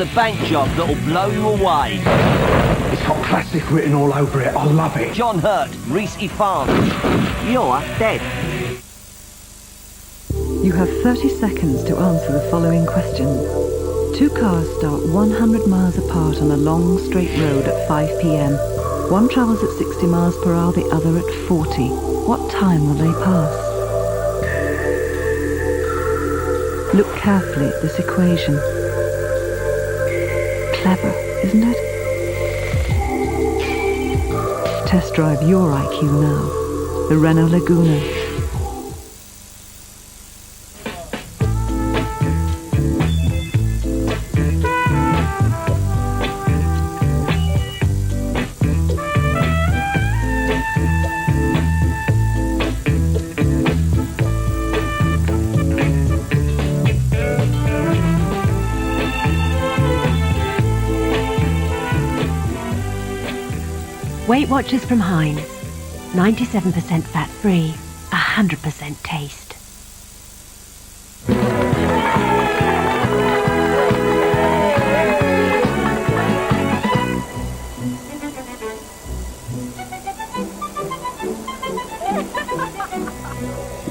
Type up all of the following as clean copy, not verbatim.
the bank job that'll blow you away. It's got classic written all over it. I love it. John Hurt, Reese Farms. You're dead. You have 30 seconds to answer the following questions. Two cars start 100 miles apart on a long straight road at 5 p.m. One travels at 60 miles per hour, the other at 40. What time will they pass? Look carefully at this equation. Clever, isn't it? Test drive your IQ now. The Renault Laguna. Weight Watchers from Heinz. 97% fat-free, 100% taste.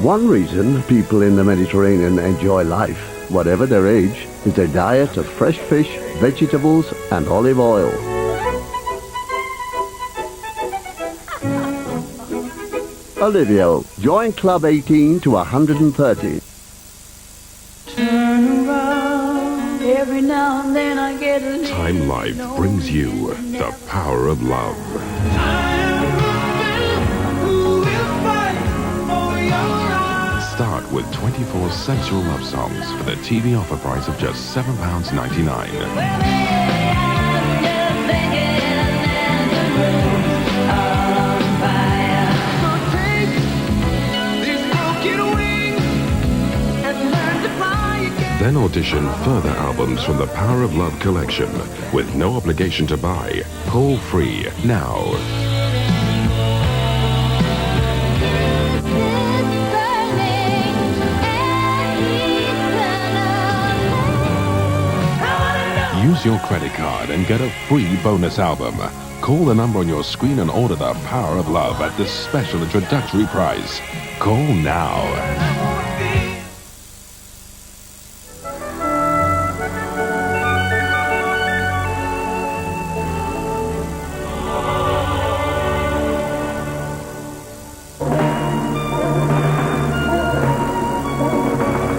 One reason people in the Mediterranean enjoy life, whatever their age, is their diet of fresh fish, vegetables and olive oil. Olivia, join Club 18 to 130. Turn around, every now and then I get a Time Life brings you the power of love. Start with 24 sensual love songs for the TV offer price of just £7.99. Then audition further albums from the Power of Love collection with no obligation to buy. Call free now. Use your credit card and get a free bonus album. Call the number on your screen and order the Power of Love at this special introductory price. Call now.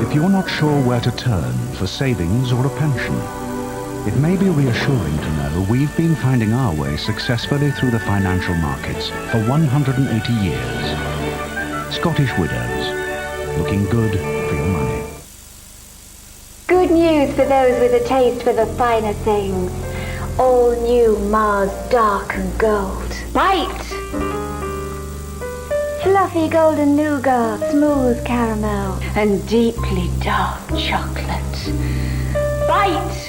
If you're not sure where to turn for savings or a pension, it may be reassuring to know we've been finding our way successfully through the financial markets for 180 years. Scottish Widows, looking good for your money. Good news for those with a taste for the finer things. All new Mars Dark and Gold. Bite! Fluffy golden nougat, smooth caramel, and deeply dark chocolate. Bite!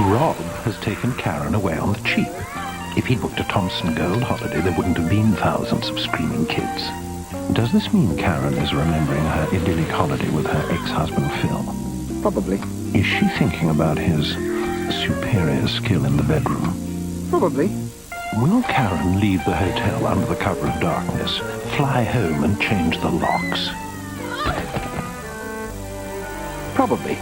Rob has taken Karen away on the cheap. If he'd booked a Thompson Gold holiday, there wouldn't have been thousands of screaming kids. Does this mean Karen is remembering her idyllic holiday with her ex-husband Phil? Probably. Is she thinking about his superior skill in the bedroom? Probably. Will Karen leave the hotel under the cover of darkness, fly home and change the locks? Probably.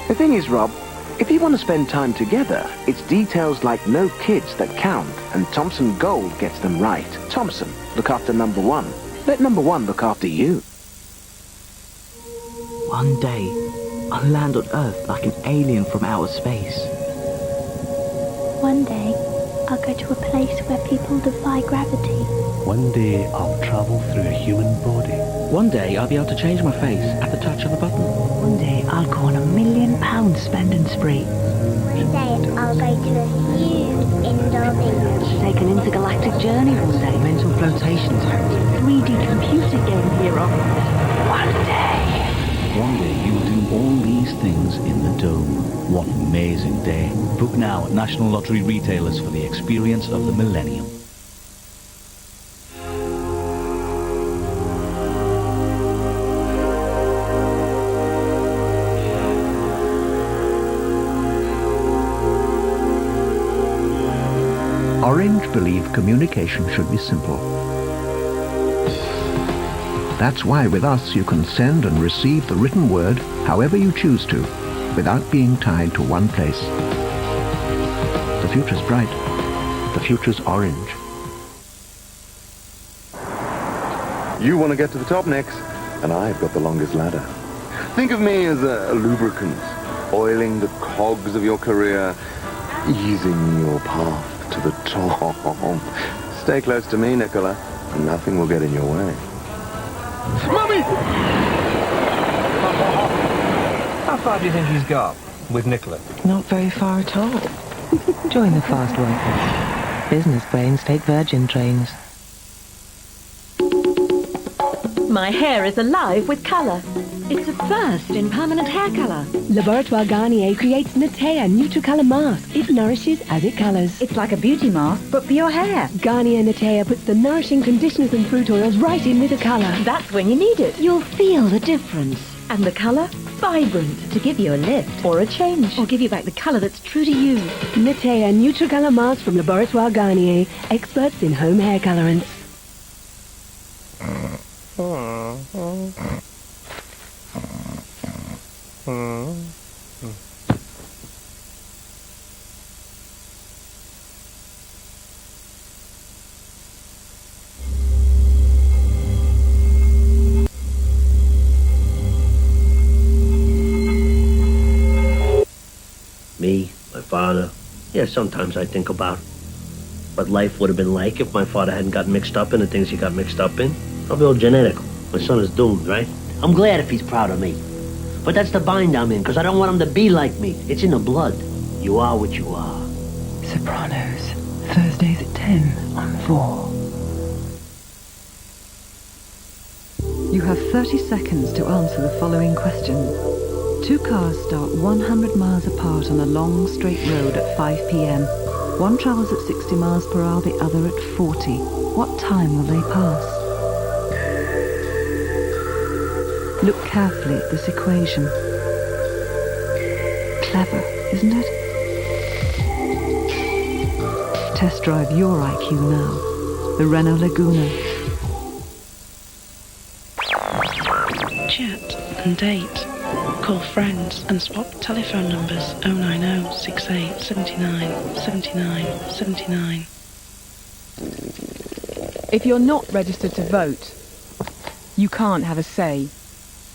The thing is, Rob, if you want to spend time together, it's details like no kids that count, and Thompson Gold gets them right. Thompson, look after number one. Let number one look after you. One day, I'll land on Earth like an alien from outer space. One day, I'll go to a place where people defy gravity. One day, I'll travel through a human body. One day, I'll be able to change my face at the touch of a button. One day I'll go on £1 million spending spree. One day, I'll go to a huge indoor village. Take an intergalactic journey one day. Mental flotation tanks. 3D computer game hero. One day. One day, you'll do all these things in the Dome. What an amazing day. Book now at National Lottery retailers for the experience of the millennium. Orange believe communication should be simple. That's why with us you can send and receive the written word however you choose to, without being tied to one place. The future's bright. The future's orange. You want to get to the top next, and I've got the longest ladder. Think of me as a lubricant, oiling the cogs of your career, easing your path to the top. Stay close to me, Nicola, and nothing will get in your way. Mummy! How far do you think he's got with Nicola? Not very far at all. Join the fast workers. Business brains take Virgin trains. My hair is alive with colour. It's a first in permanent hair colour. Laboratoire Garnier creates Natea Nutricolour Mask. It nourishes as it colours. It's like a beauty mask, but for your hair. Garnier Natea puts the nourishing conditioners and fruit oils right in with the colour. That's when you need it. You'll feel the difference. And the colour? Vibrant. To give you a lift. Or a change. Or give you back the colour that's true to you. Natea Nutricolour Mask from Laboratoire Garnier. Experts in home hair colourants. Me, my father. Yeah, sometimes I think about what life would have been like if my father hadn't gotten mixed up in the things he got mixed up in. Probably all genetical. My son is doomed, right? I'm glad if he's proud of me. But that's the bind I'm in, because I don't want him to be like me. It's in the blood. You are what you are. Sopranos. Thursdays at 10 on 4. You have 30 seconds to answer the following question. Two cars start 100 miles apart on a long straight road at 5 p.m. One travels at 60 miles per hour, the other at 40. What time will they pass? Look carefully at this equation. Clever, isn't it? Test drive your IQ now. The Renault Laguna. Chat and date. Call friends and swap telephone numbers 090 68 79 79 79. If you're not registered to vote, you can't have a say.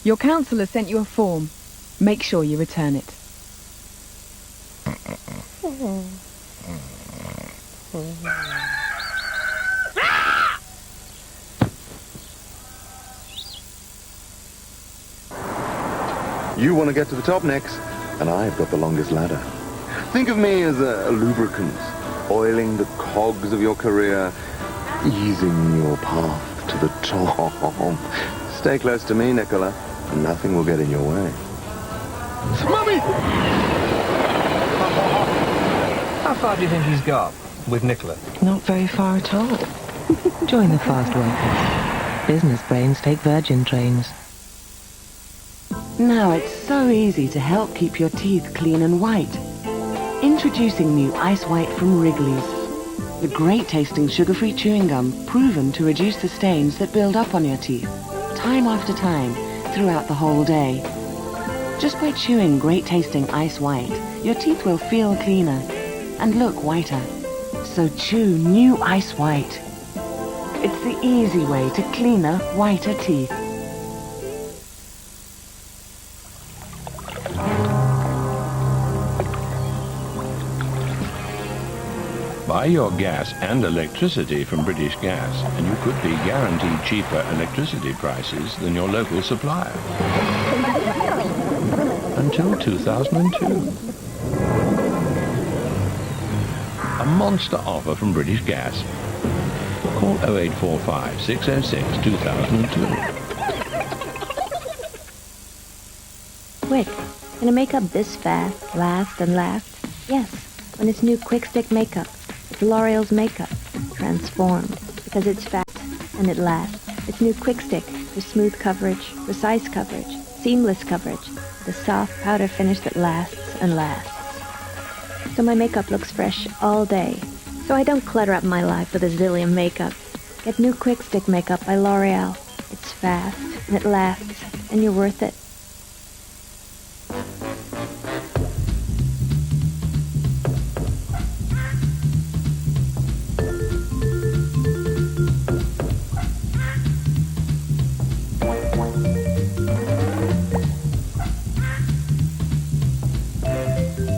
Your councillor sent you a form. Make sure you return it. You want to get to the top next, and I've got the longest ladder. Think of me as a lubricant, oiling the cogs of your career, easing your path to the top. Stay close to me, Nicola, and nothing will get in your way. Mummy! How far do you think he's got with Nicola? Not very far at all. Join the fast workers. Business brains take Virgin trains. Now it's so easy to help keep your teeth clean and white. Introducing new Ice White from Wrigley's. The great tasting sugar-free chewing gum proven to reduce the stains that build up on your teeth, time after time, throughout the whole day. Just by chewing great tasting Ice White, your teeth will feel cleaner and look whiter. So chew new Ice White. It's the easy way to cleaner, whiter teeth. Buy your gas and electricity from British Gas, and you could be guaranteed cheaper electricity prices than your local supplier. Until 2002. A monster offer from British Gas. Call 0845 606 2002. Quick, gonna make up this fast, last and last? Yes, when it's new Quick Stick makeup. It's L'Oreal's makeup, transformed, because it's fast and it lasts. It's new Quick Stick for smooth coverage, precise coverage, seamless coverage, the soft powder finish that lasts and lasts. So my makeup looks fresh all day. So I don't clutter up my life with a zillion makeup. Get new Quick Stick makeup by L'Oreal. It's fast and it lasts, and you're worth it.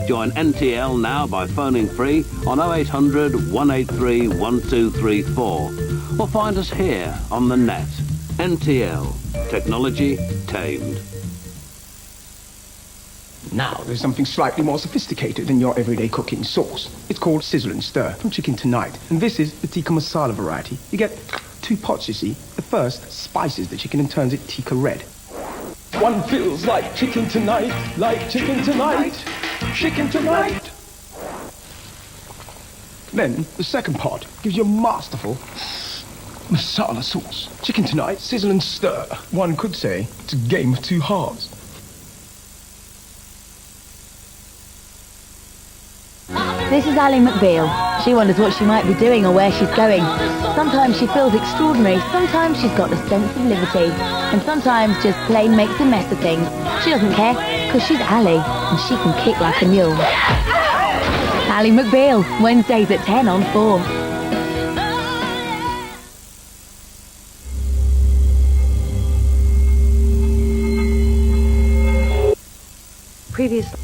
Join NTL now by phoning free on 0800 183 1234 or find us here on the net. NTL. Technology tamed. Now there's something slightly more sophisticated than your everyday cooking sauce. It's called Sizzle and Stir from Chicken Tonight. And this is the tikka masala variety. You get 2 pots, you see. The first spices the chicken and turns it tikka red. One feels like chicken tonight, like chicken tonight, chicken tonight. Then the second pot gives you a masterful masala sauce. Chicken Tonight, Sizzle and Stir. One could say it's a game of 2 halves. This is Ally McBeal. She wonders what she might be doing or where she's going. Sometimes she feels extraordinary, sometimes she's got a sense of liberty, and sometimes just plain makes a mess of things. She doesn't care, because she's Ally, and she can kick like a mule. Ally McBeal, Wednesdays at 10 on 4. Previously.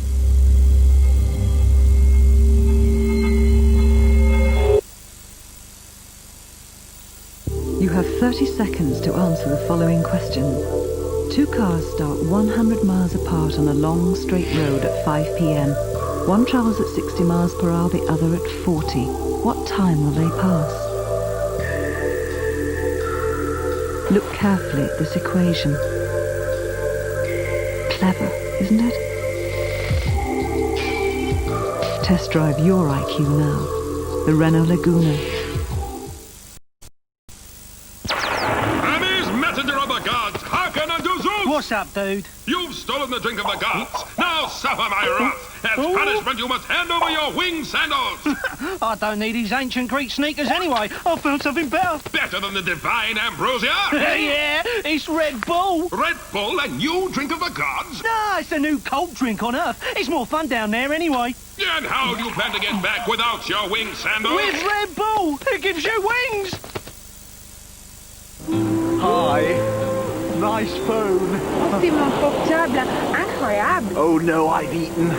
You have 30 seconds to answer the following question. 2 cars start 100 miles apart on a long, straight road at 5 p.m. One travels at 60 miles per hour, the other at 40. What time will they pass? Look carefully at this equation. Clever, isn't it? Test drive your IQ now. The Renault Laguna. What's up, dude? You've stolen the drink of the gods. Now suffer my wrath. As punishment, you must hand over your winged sandals. I don't need these ancient Greek sneakers anyway. I found something better. Better than the divine ambrosia? Yeah, it's Red Bull. Red Bull, a new drink of the gods? Nah, it's a new cold drink on Earth. It's more fun down there anyway. And how do you plan to get back without your winged sandals? With Red Bull. It gives you wings. Hi. Nice phone. Tellement portable, incroyable. Oh no, I've eaten.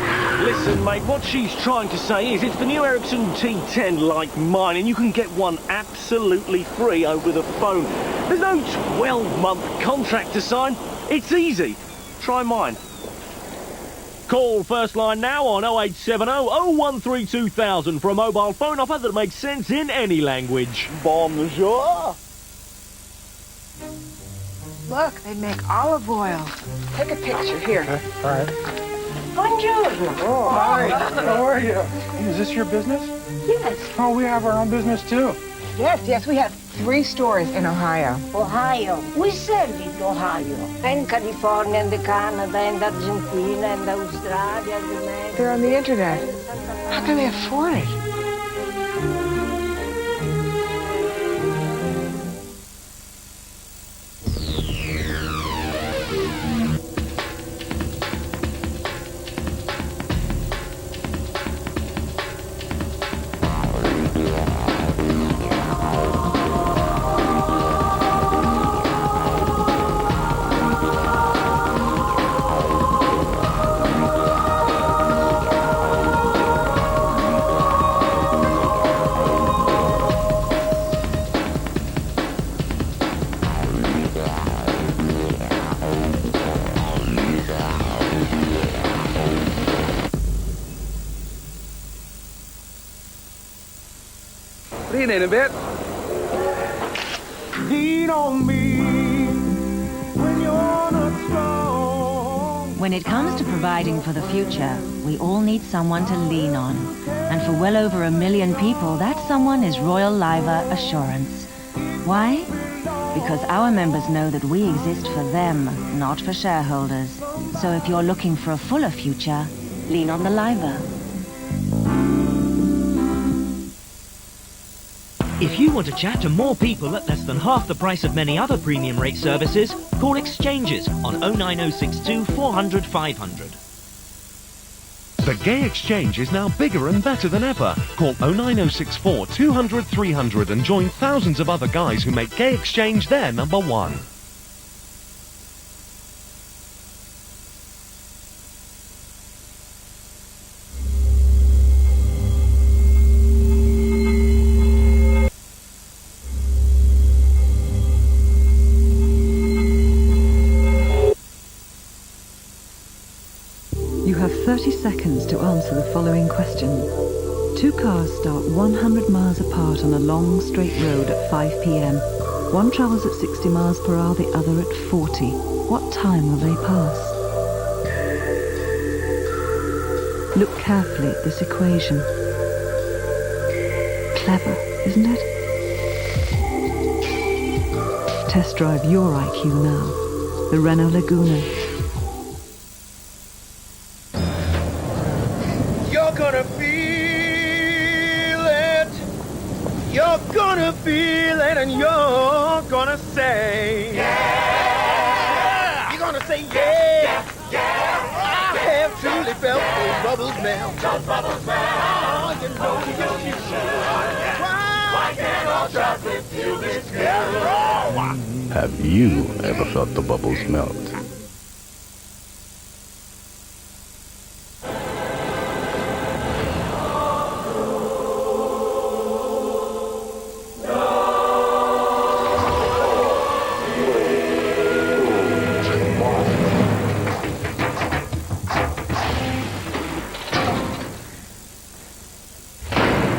Listen, mate, what she's trying to say is it's the new Ericsson T10 like mine, and you can get one absolutely free over the phone. There's no 12-month contract to sign. It's easy. Try mine. Call First Line now on 0870 013 2000 for a mobile phone offer that makes sense in any language. Bonjour. Look, they make olive oil. Take a picture here. All right. Bonjour. Oh, hi. How are you? Is this your business? Yes. Oh, we have our own business too. Yes, we have 3 stores in Ohio. Ohio? We sell in Ohio. And California, and Canada, and Argentina, and Australia, and America. They're on the internet. How can they afford it? See you in a bit. Lean on me when you're not strong. When it comes to providing for the future, we all need someone to lean on. And for well over 1 million people, that someone is Royal Liver Assurance. Why? Because our members know that we exist for them, not for shareholders. So if you're looking for a fuller future, lean on the Liver. If you want to chat to more people at less than half the price of many other premium rate services, call Exchanges on 09062 400 500. The Gay Exchange is now bigger and better than ever. Call 09064 200 300 and join thousands of other guys who make Gay Exchange their number one. You have 30 seconds to answer the following question. Two cars start 100 miles apart on a long, straight road at 5 p.m. One travels at 60 miles per hour, the other at 40. What time will they pass? Look carefully at this equation. Clever, isn't it? Test drive your IQ now. The Renault Laguna. You're gonna feel it. You're gonna feel it, and you're gonna say, yeah. You're gonna say, yeah. I have truly felt those bubbles melt. Those bubbles melt. You know you should. Why can't all chocolate feel this good? Have you ever felt the bubbles melt?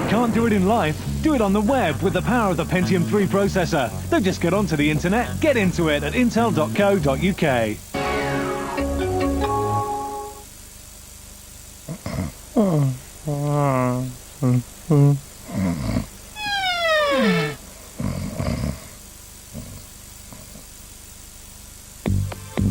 Can't do it in life? Do it on the web with the power of the Pentium 3 processor. Don't just get onto the internet, get into it at intel.co.uk.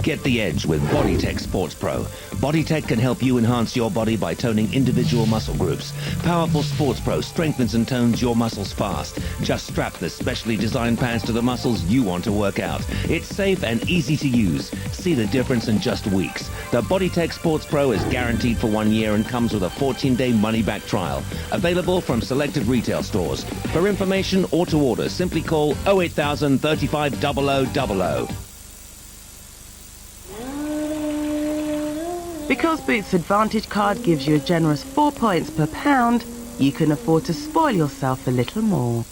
Get the edge with BodyTech Sports Pro. BodyTech can help you enhance your body by toning individual muscle groups. Powerful Sports Pro strengthens and tones your muscles fast. Just strap the specially designed pads to the muscles you want to work out. It's safe and easy to use. See the difference in just weeks. The BodyTech Sports Pro is guaranteed for 1 year and comes with a 14-day money-back trial. Available from selected retail stores. For information or to order, simply call 08000 35 0000. Because Boots Advantage Card gives you a generous 4 points per pound, you can afford to spoil yourself a little more.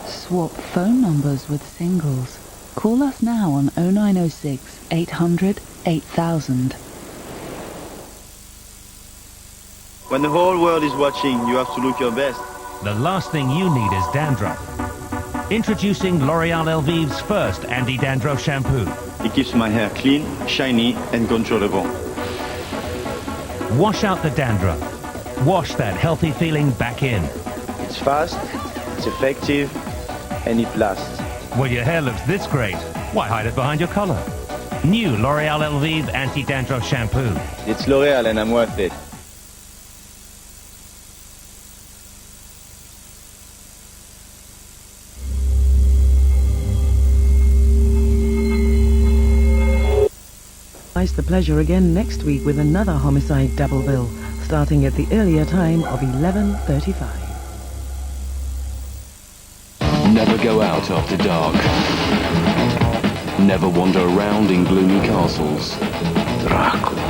Swap phone numbers with singles. Call us now on 0906 800 8000. When the whole world is watching, you have to look your best. The last thing you need is dandruff. Introducing L'Oreal Elvive's first anti-dandruff shampoo. It keeps my hair clean, shiny, and controllable. Wash out the dandruff. Wash that healthy feeling back in. It's fast, it's effective, and it lasts. Well, your hair looks this great. Why hide it behind your collar? New L'Oreal Elvive anti-dandruff shampoo. It's L'Oreal and I'm worth it. The pleasure again next week with another homicide double bill, starting at the earlier time of 11:35. Never go out after dark. Never wander around in gloomy castles. Dracula.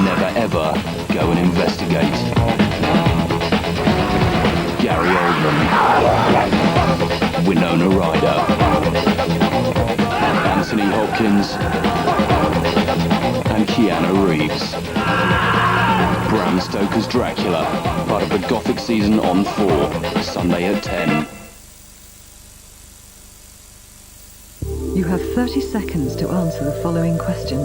Never ever go and investigate. Gary Oldman. Winona Ryder. Anthony Hopkins. And Keanu Reeves. Brad Bram Stoker's Dracula, part of the Gothic season on 4, Sunday at 10. You have 30 seconds to answer the following question.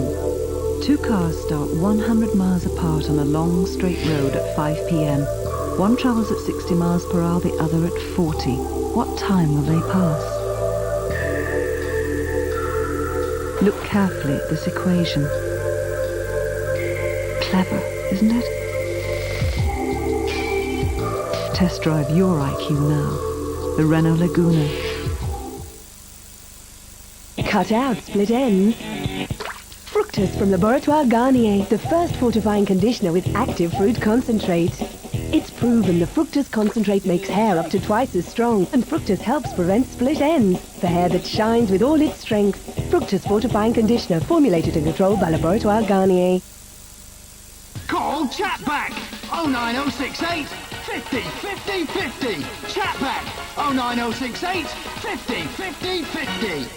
Two cars start 100 miles apart on a long straight road at 5 p.m. One travels at 60 miles per hour, the other at 40. What time will they pass? Look carefully at this equation. Clever, isn't it? Test drive your IQ now. The Renault Laguna. Cut out split ends. Fructus from Laboratoire Garnier, the first fortifying conditioner with active fruit concentrate. It's proven the Fructus concentrate makes hair up to twice as strong, and Fructus helps prevent split ends for hair that shines with all its strength. Fructus fortifying conditioner, formulated and controlled by Laboratoire Garnier. Call Chatback 09068 50 50 50. Chatback 09068 50 50 50.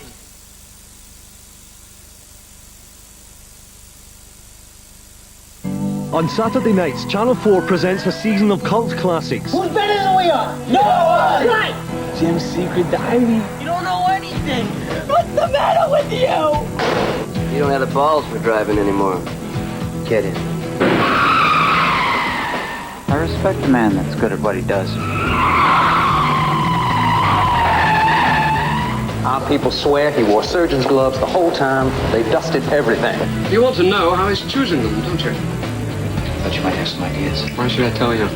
On Saturday nights, Channel 4 presents a season of cult classics. Who's better than we are? No one! Right! Jim's Secret Diary. You don't know anything! What's the matter with you? You don't have the balls for driving anymore. Get in. I respect a man that's good at what he does. Our people swear he wore surgeon's gloves the whole time. They dusted everything. You want to know how he's choosing them, don't you? I thought you might have some ideas. Why should I tell you?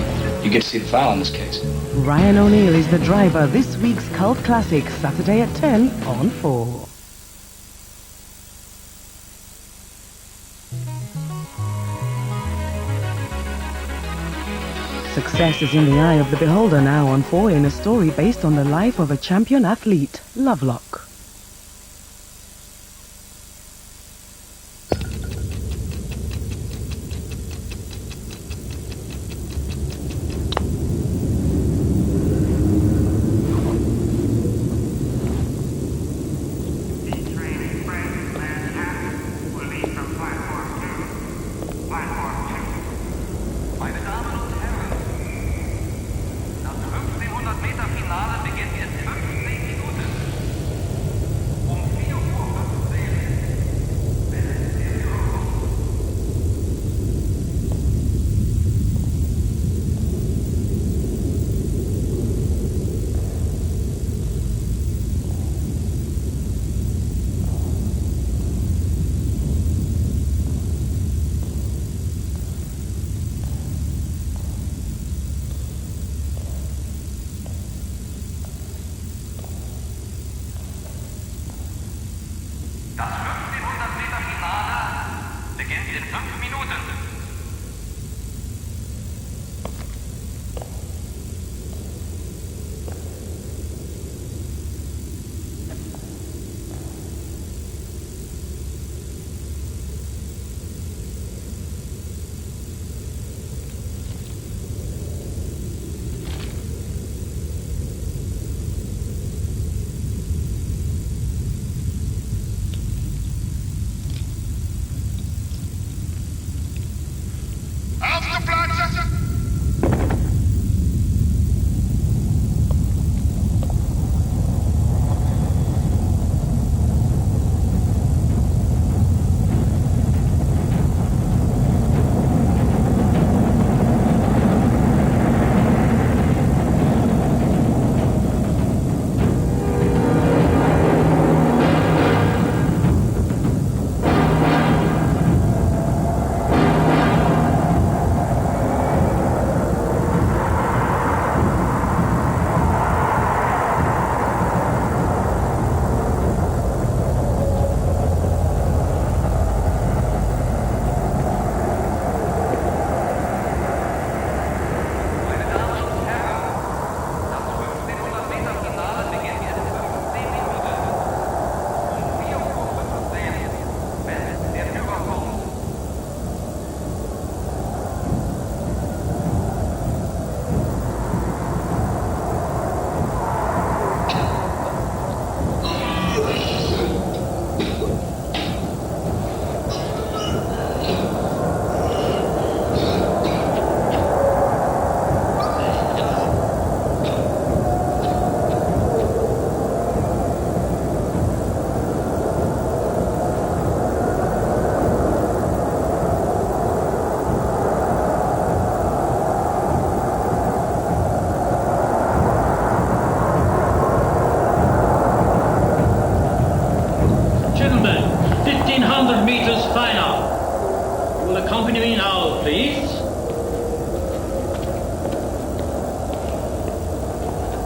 You get to see the file in this case. Ryan O'Neill is the driver. This week's Cult Classic, Saturday at 10 on 4. Success is in the eye of the beholder now on 4 in a story based on the life of a champion athlete, Lovelock.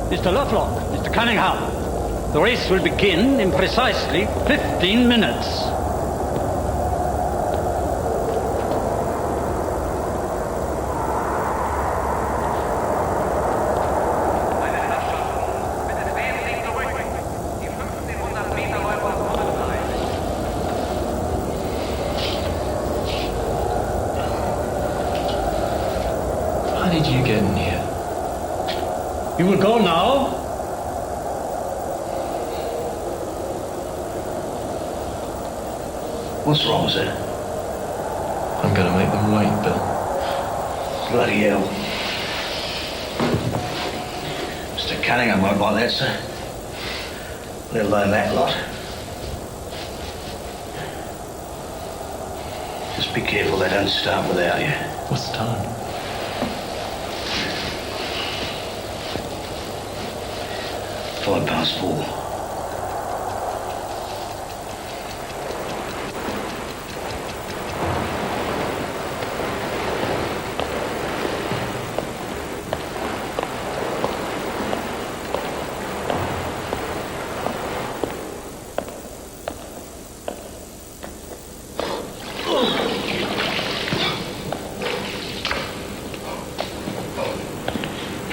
Mr. Lovelock, Mr. Cunningham, the race will begin in precisely 15 minutes. How did you get in here? You will go now? What's wrong, sir? I'm going to make them wait, Bill. Bloody hell. Mr. Cunningham won't like that, sir. Let alone that lot. Just be careful they don't start without you. What's the time? 4:05.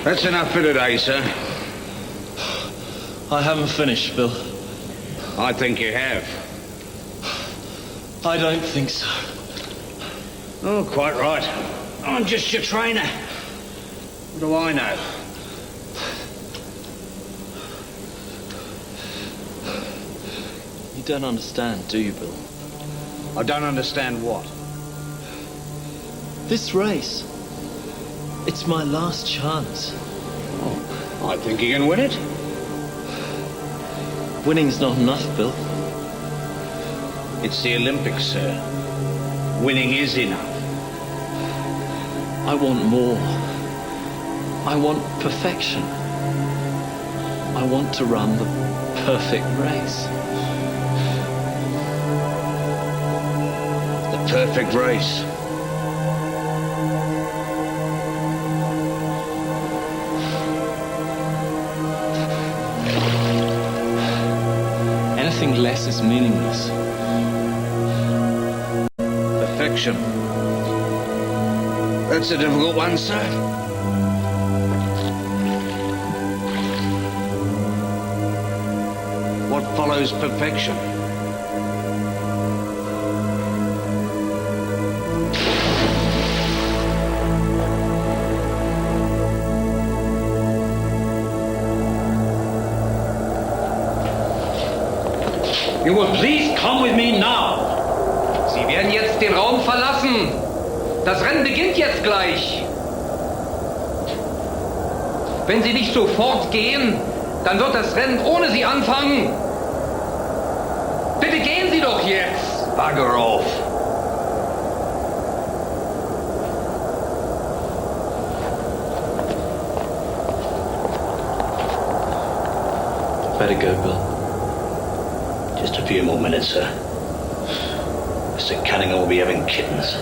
That's enough for today, sir. I haven't finished, Bill. I think you have. I don't think so. Oh, quite right. I'm just your trainer. What do I know? You don't understand, do you, Bill? I don't understand what. This race. It's my last chance. Oh, I think you can win it. Winning's not enough, Bill. It's the Olympics, sir. Winning is enough. I want more. I want perfection. I want to run the perfect race. The perfect race. Anything less is meaningless. Perfection. That's a difficult one, sir. What follows perfection? You will please come with me now. Sie werden jetzt den Raum verlassen. Das Rennen beginnt jetzt gleich. Wenn Sie nicht sofort gehen, dann wird das Rennen ohne Sie anfangen. Bitte gehen Sie doch jetzt. Bugger off. Better go, Bill. Just a few more minutes, sir. Mr. Cunningham will be having kittens.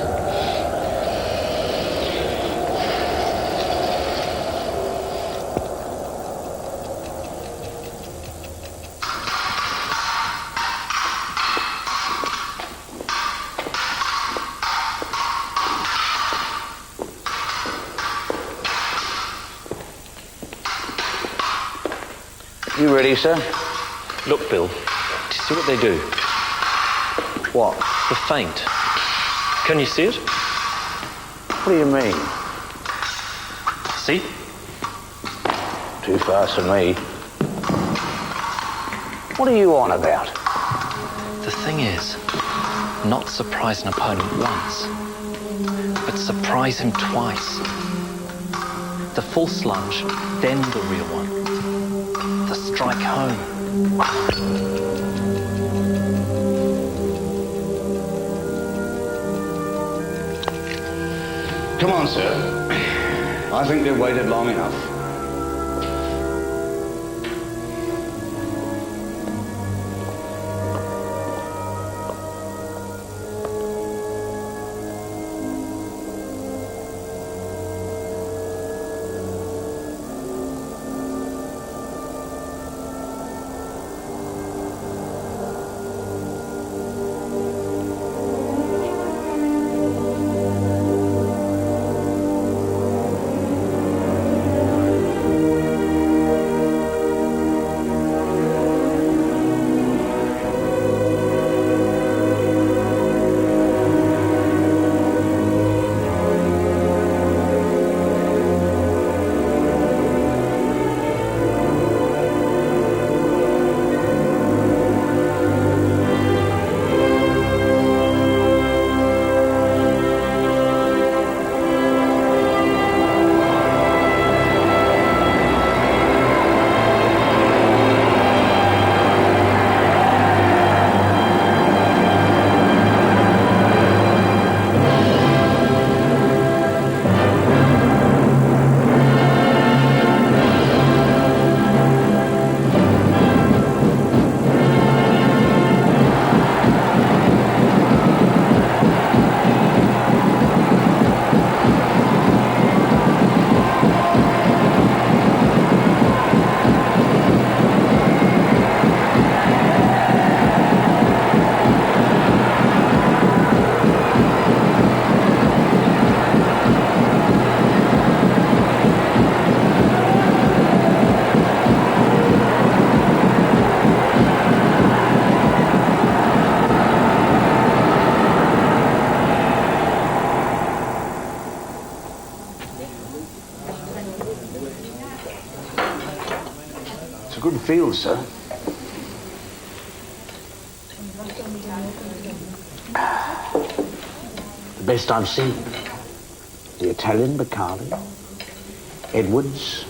You ready, sir? Look, Bill. Do you see what they do? What? The feint. Can you see it? What do you mean? See? Too fast for me. What are you on about? The thing is, not surprise an opponent once, but surprise him twice. The false lunge, then the real one. The strike home. Come on, sir. I think they've waited long enough. good field, sir. The best I've seen. The Italian Bacardi, Edwards,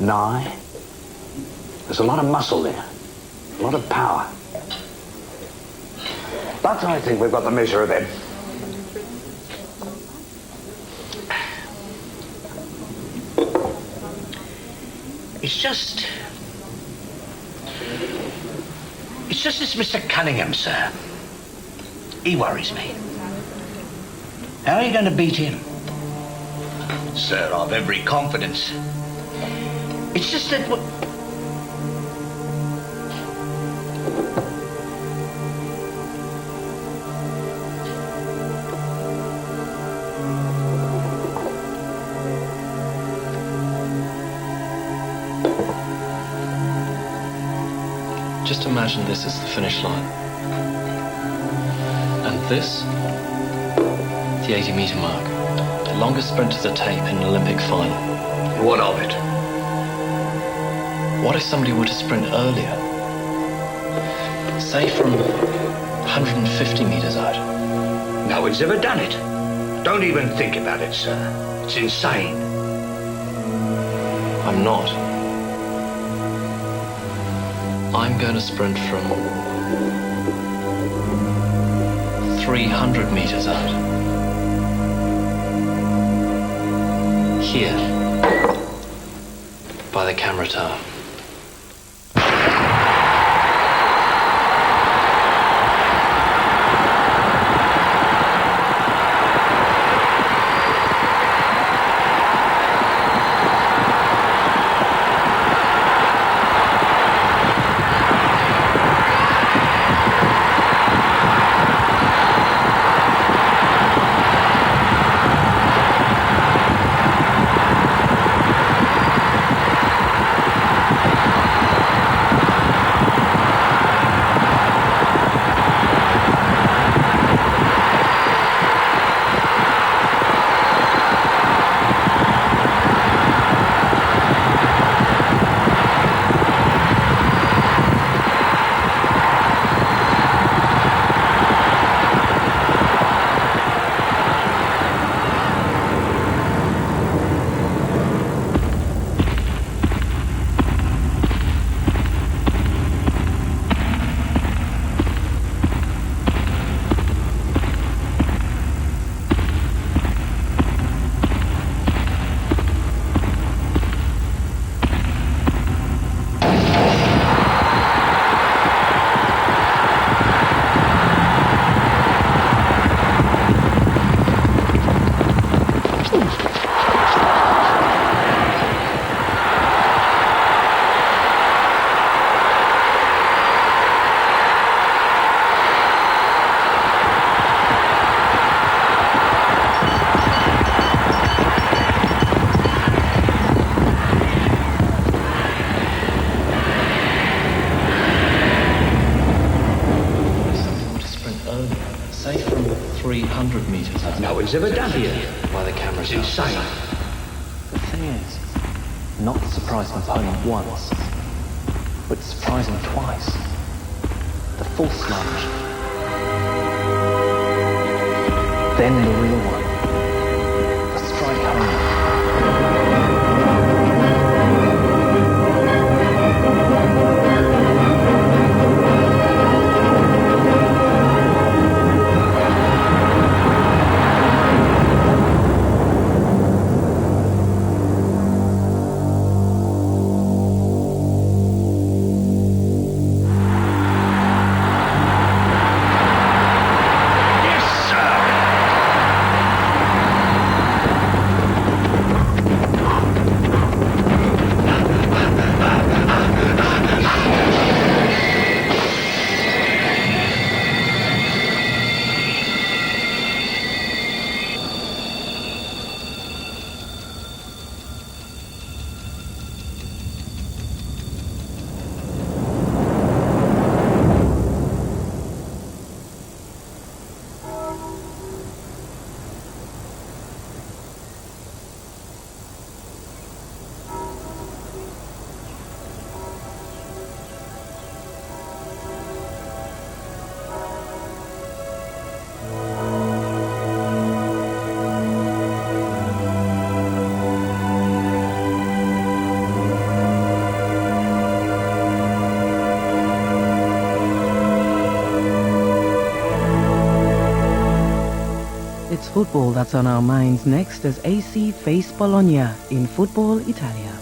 Nye. There's a lot of muscle there, a lot of power. But I think we've got the measure of them. It's just this Mr. Cunningham, sir. He worries me. How are you going to beat him? Sir, I've every confidence. It's just that... Just imagine this is the finish line. And this, the 80-meter mark. The longest sprint to the tape in an Olympic final. What of it? What if somebody were to sprint earlier? Say from 150 meters out. No one's ever done it. Don't even think about it, sir. It's insane. I'm not. I'm going to sprint from 300 meters out. Here, by the camera tower. Say from 300 meters out. No one's ever done it. By the camera tower. It's insane. The thing is, not surprise an opponent once, but surprise him twice. The full sludge. Then the real one. The strike home. football that's on our minds next as AC face Bologna in Football Italia.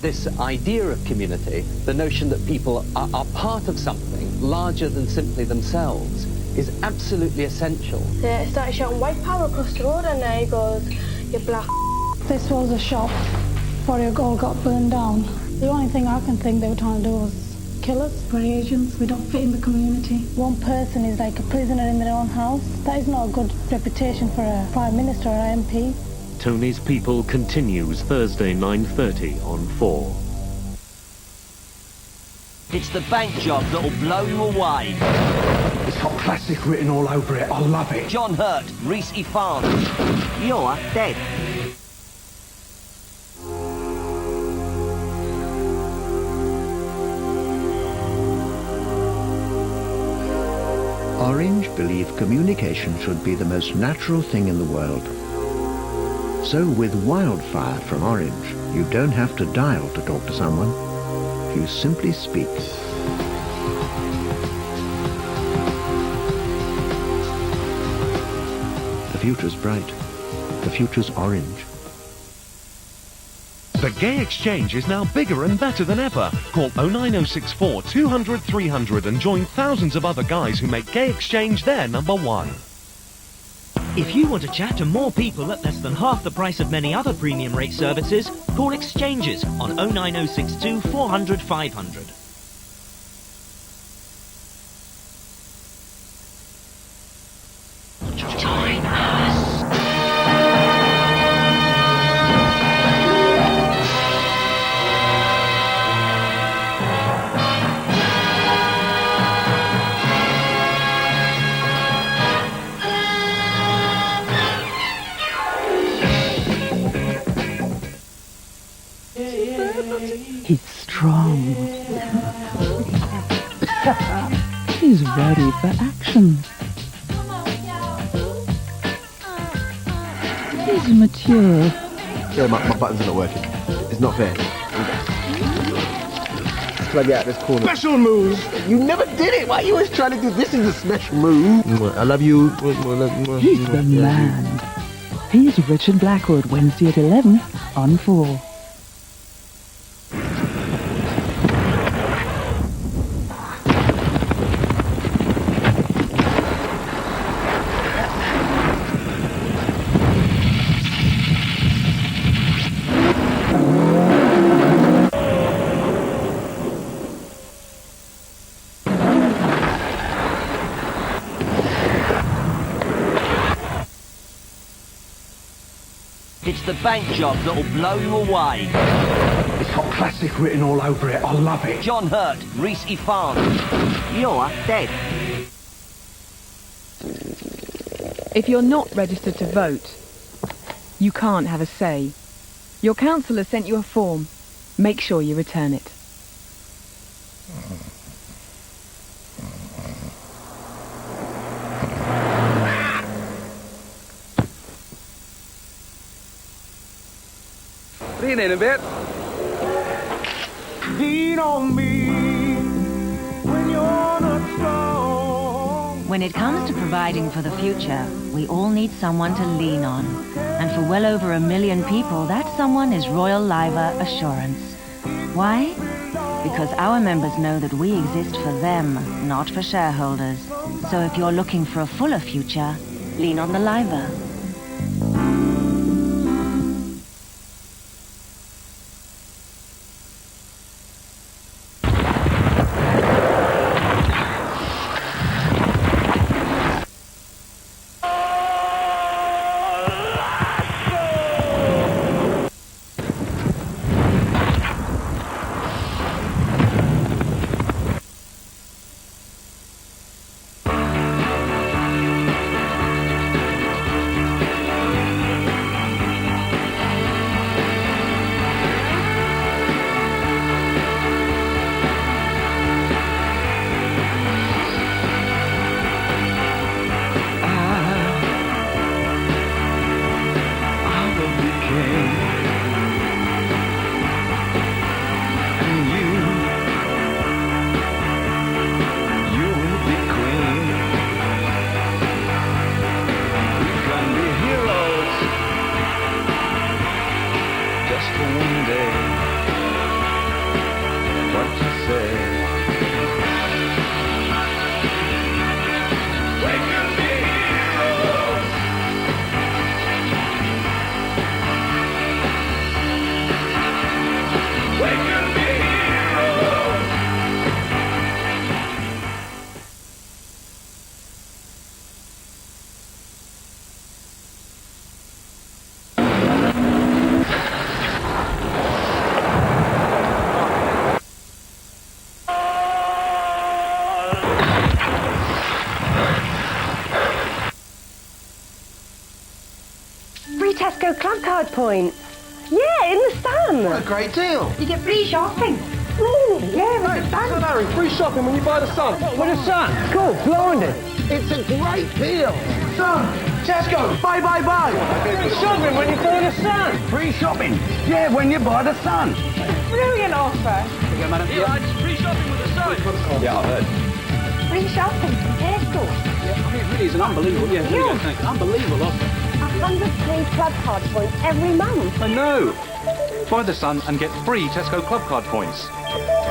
This idea of community, the notion that people are part of something larger than simply themselves, is absolutely essential. They started shouting white power across the road and he goes, "You black." This was a shop before it all got burned down. The only thing I can think they were trying to do was kill us. We're Asians, we don't fit in the community. One person is like a prisoner in their own house. That is not a good reputation for a Prime Minister or MP. Tony's People continues Thursday 9:30 on 4. It's the bank job that'll blow you away. It's got classic written all over it. I love it. John Hurt, Reese Ifan. You're dead. Orange believe communication should be the most natural thing in the world. So with Wildfire from Orange, you don't have to dial to talk to someone. You simply speak. The future's bright. The future's orange. The Gay Exchange is now bigger and better than ever. Call 09064 200 300 and join thousands of other guys who make Gay Exchange their number one. If you want to chat to more people at less than half the price of many other premium rate services, call Exchanges on 09062 400 500. Join us. He's strong. He's ready for action. He's mature. Yeah, my buttons are not working. It's not fair. Let's plug it out this corner. Special move! You never did it! Why are you always trying to do this? Is a special move. I love you. He's the man. He's Richard Blackwood, Wednesday at 11 on 4. It's the bank job that'll blow you away. It's got classic written all over it. I love it. John Hurt, Reese Ifan. You're dead. If you're not registered to vote, you can't have a say. Your councillor sent you a form. Make sure you return it. Lean in a bit. Lean on me when you're not strong. When it comes to providing for the future, we all need someone to lean on. And for well over 1 million people, that someone is Royal Liver Assurance. Why? Because our members know that we exist for them, not for shareholders. So if you're looking for a fuller future, lean on the Liver. Tesco club card points. Yeah, in the sun. What a great deal. You get free shopping. Yeah, with the sun. Larry, free shopping when you buy the Sun. With the sun. Cool, blinded. It's a great deal. Sun. Tesco. Buy. Shopping when you buy the Sun. Free shopping. Yeah, when you buy the sun. Brilliant offer. Free shopping with the sun. Yeah, I heard. Free shopping. Tesco. Yeah, I mean, it really is an unbelievable, here we go, thanks. Unbelievable offer. 100 free club card points every month. I know. Buy the Sun and get free Tesco Club Card points.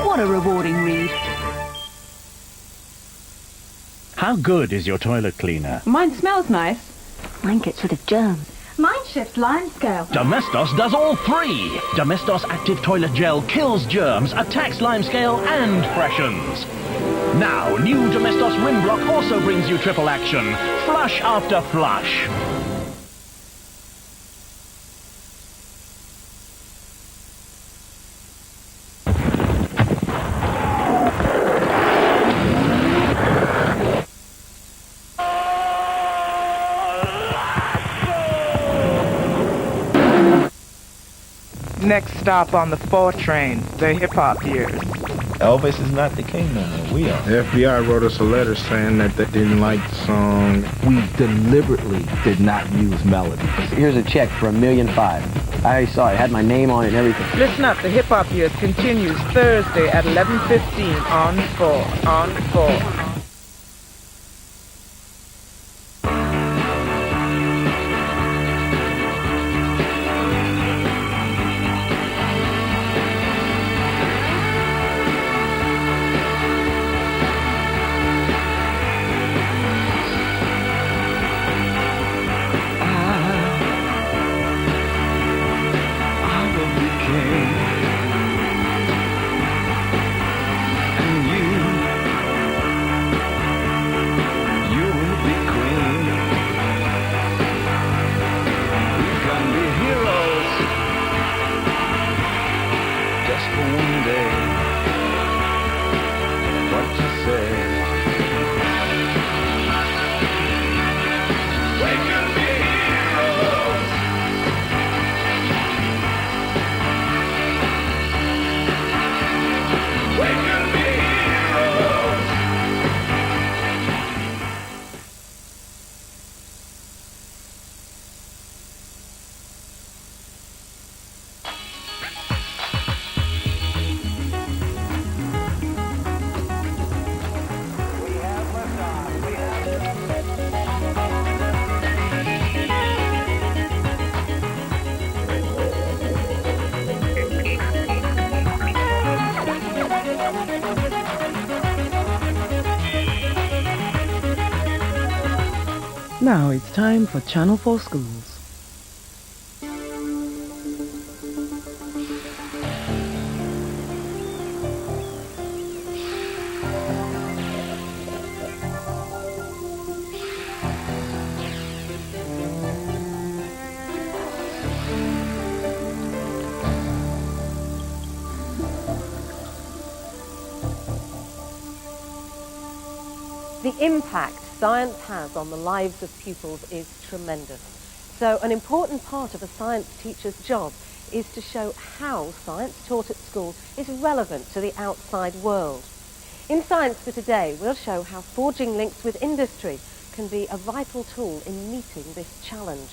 What a rewarding read. How good is your toilet cleaner? Mine smells nice. Mine gets rid of germs. Mine shifts lime scale. Domestos does all three. Domestos Active Toilet Gel kills germs, attacks limescale, and freshens. Now, new Domestos Rim Block also brings you triple action. Flush after flush. Next stop on the 4 train, the hip-hop years. Elvis is not the king no more. We are. The FBI wrote us a letter saying that they didn't like the song. We deliberately did not use melody. Here's a check for $1.5 million. I saw it. Had my name on it and everything. Listen up, the hip-hop years continues Thursday at 11:15 on 4. Now it's time for Channel 4 Schools. The impact science has on the lives of pupils is tremendous. So an important part of a science teacher's job is to show how science taught at school is relevant to the outside world. In Science for Today, we'll show how forging links with industry can be a vital tool in meeting this challenge.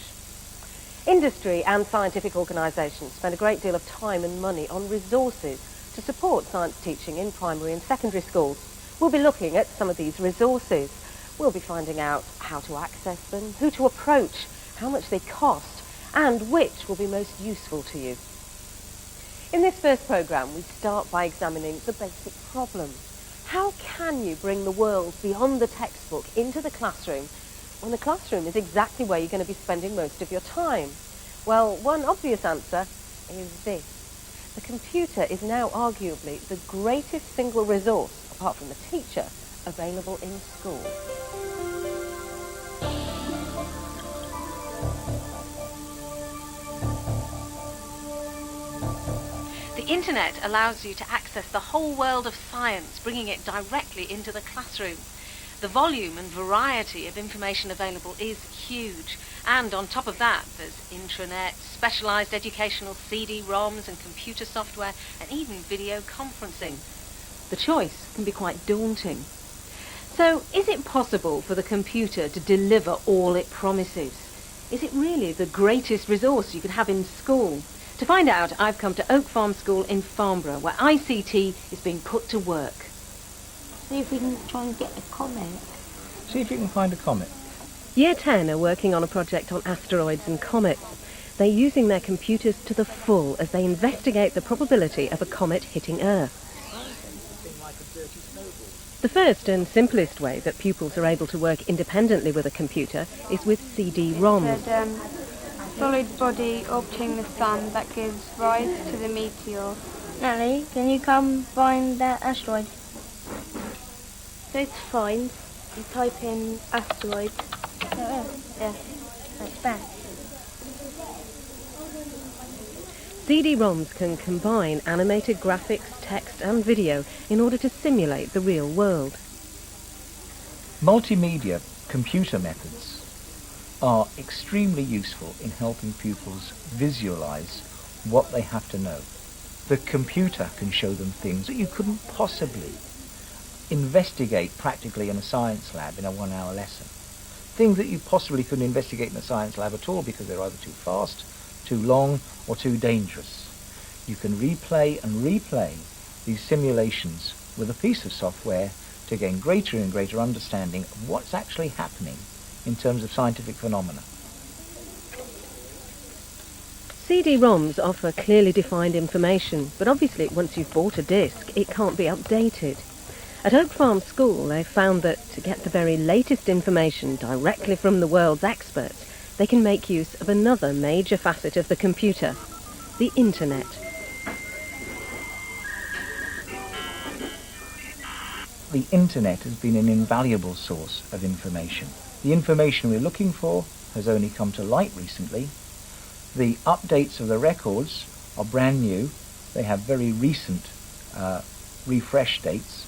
Industry and scientific organisations spend a great deal of time and money on resources to support science teaching in primary and secondary schools. We'll be looking at some of these resources. We'll be finding out how to access them, who to approach, how much they cost, and which will be most useful to you. In this first programme, we start by examining the basic problem. How can you bring the world beyond the textbook into the classroom when the classroom is exactly where you're going to be spending most of your time? Well, one obvious answer is this. The computer is now arguably the greatest single resource, apart from the teacher, available in school. The internet allows you to access the whole world of science, bringing it directly into the classroom. The volume and variety of information available is huge. And on top of that, there's intranet, specialised educational CD-ROMs and computer software, and even video conferencing. The choice can be quite daunting. So, is it possible for the computer to deliver all it promises? Is it really the greatest resource you could have in school? To find out, I've come to Oak Farm School in Farnborough, where ICT is being put to work. See if we can try and get a comet. See if you can find a comet. Year 10 are working on a project on asteroids and comets. They're using their computers to the full as they investigate the probability of a comet hitting Earth. The first and simplest way that pupils are able to work independently with a computer is with CD-ROMs. Solid body orbiting the sun that gives rise to the meteor. Natalie, can you come find that asteroid? So to find, you type in asteroid. Yeah, that's bad. CD-ROMs can combine animated graphics, text and video in order to simulate the real world. Multimedia computer methods are extremely useful in helping pupils visualize what they have to know. The computer can show them things that you couldn't possibly investigate practically in a science lab in a 1-hour lesson. Things that you possibly couldn't investigate in a science lab at all because they're either too fast, too long, or too dangerous. You can replay and replay these simulations with a piece of software to gain greater and greater understanding of what's actually happening in terms of scientific phenomena. CD-ROMs offer clearly defined information, but obviously once you've bought a disc, it can't be updated. At Oak Farm School, they found that to get the very latest information directly from the world's experts, they can make use of another major facet of the computer, the internet. The internet has been an invaluable source of information. The information we're looking for has only come to light recently. The updates of the records are brand new. They have very recent refresh dates.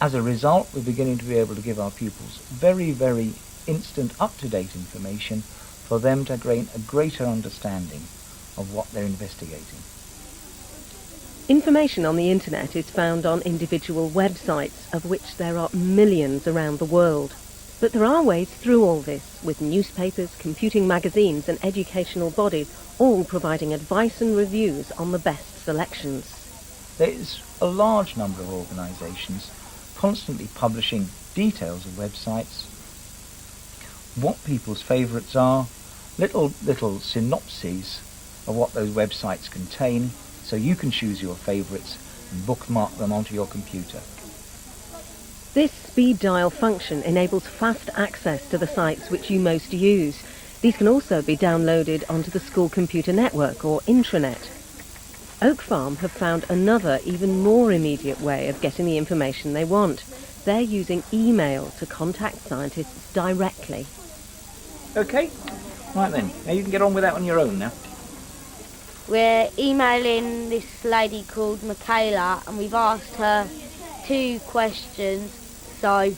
As a result, we're beginning to be able to give our pupils very, very instant, up-to-date information for them to gain a greater understanding of what they're investigating. Information on the internet is found on individual websites, of which there are millions around the world. But there are ways through all this, with newspapers, computing magazines and educational bodies all providing advice and reviews on the best selections. There's a large number of organisations constantly publishing details of websites, what people's favourites are, little synopses of what those websites contain, so you can choose your favourites and bookmark them onto your computer. This speed dial function enables fast access to the sites which you most use. These can also be downloaded onto the school computer network or intranet. Oak Farm have found another, even more immediate way of getting the information they want. They're using email to contact scientists directly. Okay, right then. Now you can get on with that on your own now. We're emailing this lady called Michaela, and we've asked her 2 questions. So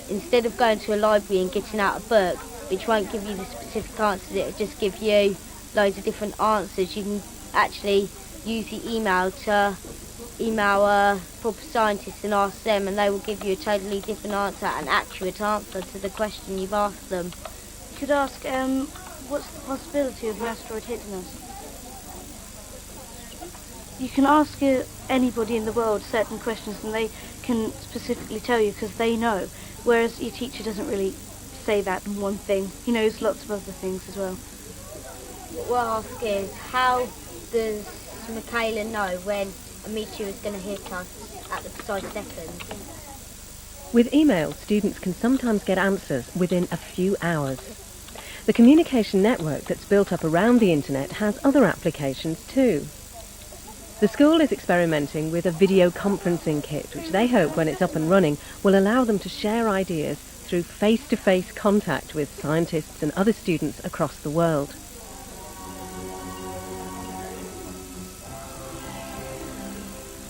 instead of going to a library and getting out a book, which won't give you the specific answers, it'll just give you loads of different answers. You can actually use the email to email proper scientists and ask them, and they will give you a totally different answer, an accurate answer to the question you've asked them. You could ask, what's the possibility of an asteroid hitting us? You can ask anybody in the world certain questions and they can specifically tell you because they know, whereas your teacher doesn't really say that in one thing. He knows lots of other things as well. What we'll ask is, how does Michaela know when a meteor is going to hit us at the precise second? With email, students can sometimes get answers within a few hours. The communication network that's built up around the internet has other applications too. The school is experimenting with a video conferencing kit, which they hope, when it's up and running, will allow them to share ideas through face-to-face contact with scientists and other students across the world.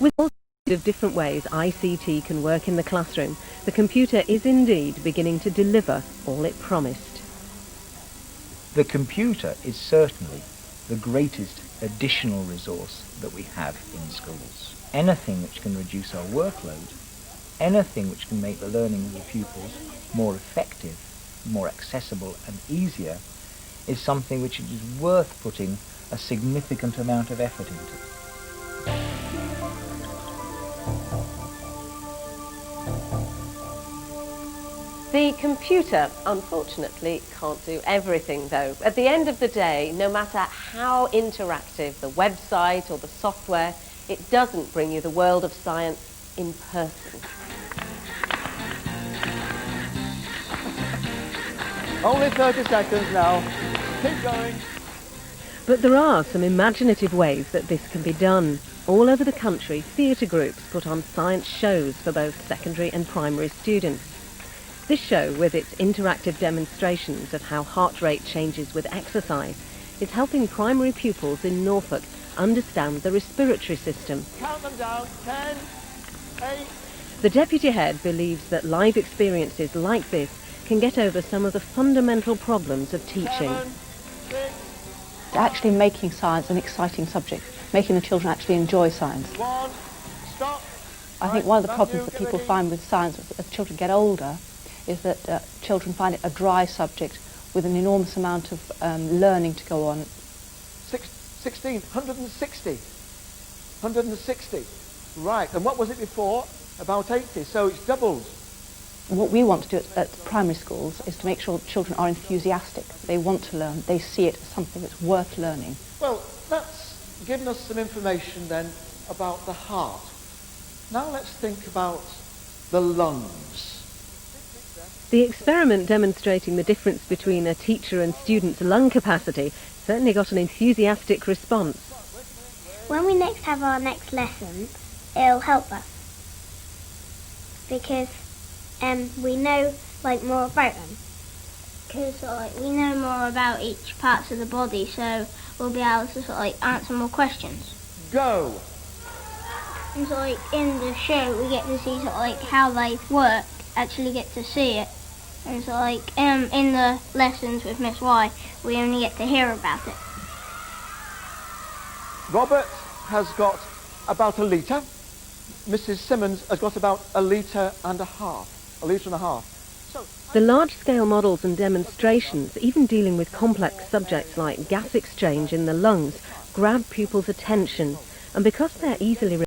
With all of different ways ICT can work in the classroom, the computer is indeed beginning to deliver all it promised. The computer is certainly the greatest additional resource that we have in schools. Anything which can reduce our workload, anything which can make the learning of the pupils more effective, more accessible and easier, is something which it is worth putting a significant amount of effort into. The computer, unfortunately, can't do everything, though. At the end of the day, no matter how interactive the website or the software, it doesn't bring you the world of science in person. Only 30 seconds now. Keep going. But there are some imaginative ways that this can be done. All over the country, theatre groups put on science shows for both secondary and primary students. This show, with its interactive demonstrations of how heart rate changes with exercise, is helping primary pupils in Norfolk understand the respiratory system. Count them down. 10, 8. The deputy head believes that live experiences like this can get over some of the fundamental problems of teaching. 7, 6. Actually making science an exciting subject, making the children actually enjoy science. 1. Stop. I think one of the problems that people find with science as children get older is that children find it a dry subject with an enormous amount of learning to go on. 16, 160. 160. Right, and what was it before? About 80, so it's doubled. What we want to do at primary schools is to make sure children are enthusiastic. They want to learn. They see it as something that's worth learning. Well, that's given us some information then about the heart. Now let's think about the lungs. The experiment demonstrating the difference between a teacher and student's lung capacity certainly got an enthusiastic response. When we next have our next lesson, it'll help us. Because we know more about them. Because we know more about each part of the body, so we'll be able to answer more questions. Go! And in the show we get to see how they work, actually get to see it. And in the lessons with Miss Y, we only get to hear about it. Robert has got about a litre. Mrs. Simmons has got about a litre and a half. A litre and a half. The large-scale models and demonstrations, even dealing with complex subjects like gas exchange in the lungs, grab pupils' attention. And because they're easily